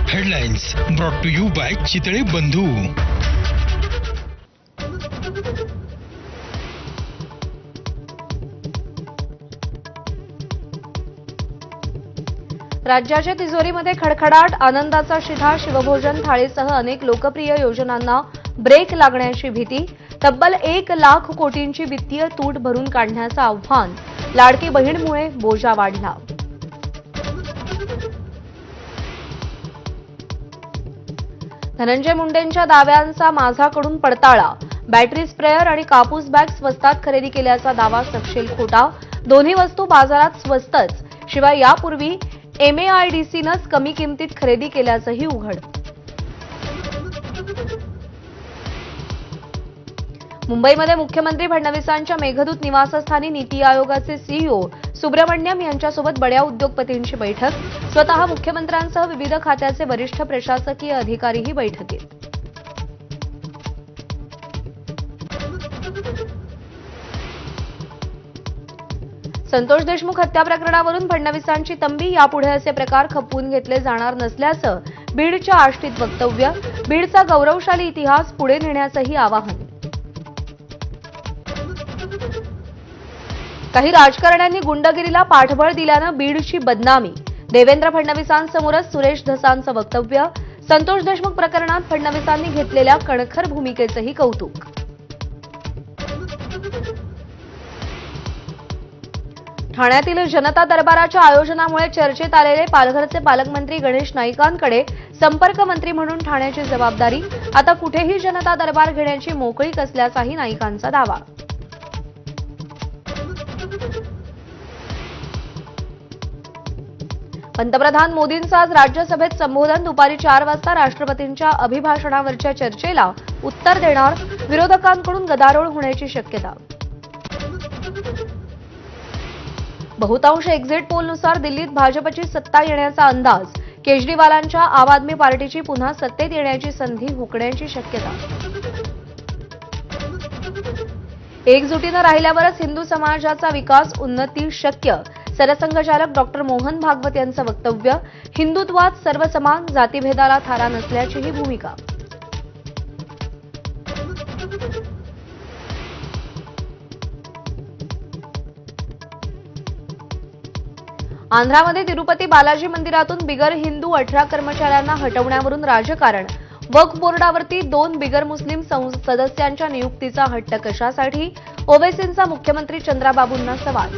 Headlines brought to you by Chitale Bandhu. राज्याच्या तिजोरीमध्ये खडखडाट, आनंदाचा शिधा. शिवभोजन थाळीसह अनेक लोकप्रिय योजनांना ब्रेक लागण्याची भीती. तब्बल 1 लाख कोटींची वित्तीय तूट भरून काढण्याचं आव्हान. लाडकी बहीणमुळे बोजा वाढला. धनंजय मुंडेंच्या दाव्यांचा माझाकडून पडताळा. बॅटरी स्प्रेअर आणि कापूस बॅग स्वस्तात खरेदी केल्याचा दावा सपशेल खोटा. दोन्ही वस्तू बाजारात स्वस्तच. शिवाय यापूर्वी MAIDCनंच कमी किमतीत खरेदी केल्याचंही उघड. मुंबईमध्ये मुख्यमंत्री फडणवीसांच्या मेघदूत निवासस्थानी नीती आयोगाचे CEO सुब्रमण्यम यांच्यासोबत बड्या उद्योगपतींची बैठक. स्वतः मुख्यमंत्र्यांसह विविध खात्याचे वरिष्ठ प्रशासकीय अधिकारीही बैठकीत. संतोष देशमुख हत्या प्रकरणावरून फडणवीसांची तंबी. यापुढे असे प्रकार खपवून घेतले जाणार नसल्याचं बीडच्या आष्टीत वक्तव्य. बीडचा गौरवशाली इतिहास पुढे नेण्याचंही आवाहन. काही राजकारण्यांनी गुंडगिरीला पाठबळ दिल्यानं बीडची बदनामी. देवेंद्र फडणवीसांसमोरच सुरेश धसांचं वक्तव्य. संतोष देशमुख प्रकरणात फडणवीसांनी घेतलेल्या कणखर भूमिकेचंही कौतुक. ठाण्यातील जनता दरबाराच्या आयोजनामुळे चर्चेत आलेले पालघरचे पालकमंत्री गणेश नाईकांकडे संपर्क मंत्री म्हणून ठाण्याची जबाबदारी. आता कुठेही जनता दरबार घेण्याची मोकळीक असल्याचाही नाईकांचा दावा. पंतप्रधान मोदींचं आज राज्यसभेत संबोधन. दुपारी 4 वाजता राष्ट्रपतींच्या अभिभाषणावरच्या चर्चेला उत्तर देणार. विरोधकांकडून गदारोळ होण्याची शक्यता. बहुतांश एक्झिट पोलनुसार दिल्लीत भाजपची सत्ता येण्याचा अंदाज. केजरीवालांच्या आम आदमी पार्टीची पुन्हा सत्तेत येण्याची संधी हुकण्याची शक्यता. एकजुटीनं राहिल्यावरच हिंदू समाजाचा विकास उन्नती शक्य. सरसंघचालक डॉक्टर मोहन भागवत यांचं वक्तव्य. हिंदुत्वात सर्व समान, जातीभेदाला थारा नसल्याचीही भूमिका. आंध्रामध्ये तिरुपती बालाजी मंदिरातून बिगर हिंदू 18 कर्मचाऱ्यांना हटवण्यावरून राजकारण. वक्फ बोर्डावरती 2 बिगर मुस्लिम सदस्यांच्या नियुक्तीचा हट्ट कशासाठी? ओवैसींचा मुख्यमंत्री चंद्राबाबूंना सवाल.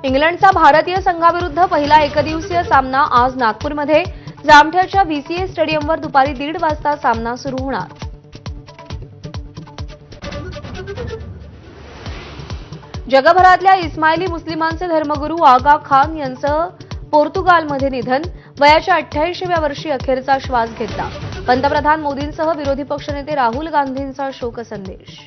इंग्लंडचा भारतीय संघाविरुद्ध पहिला एकदिवसीय सामना आज नागपूरमध्ये. जामठ्याच्या VCA स्टेडियमवर दुपारी 1:30 वाजता सामना सुरू होणार. जगभरातल्या इस्माइली मुस्लिमांचे धर्मगुरू आगा खान यांचं पोर्तुगालमध्ये निधन. वयाच्या 88व्या वर्षी अखेरचा श्वास घेतला. पंतप्रधान मोदींसह विरोधी पक्षनेते राहुल गांधींचा शोकसंदेश.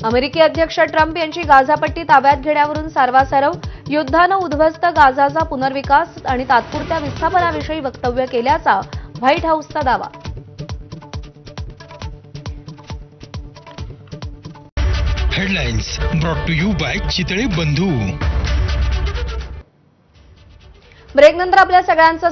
अमेरिकी अध्यक्ष ट्रम्प यांची गाझापट्टी ताब्यात घेण्यावरून सारवासारव. युद्धानं उद्ध्वस्त गाझाचा पुनर्विकास आणि तात्पुरत्या विस्थापनाविषयी वक्तव्य केल्याचा व्हाईट हाऊसचा दावा. Headlines brought to you by Chitale Bandhu. ब्रेकनंतर आपल्या सगळ्यांचं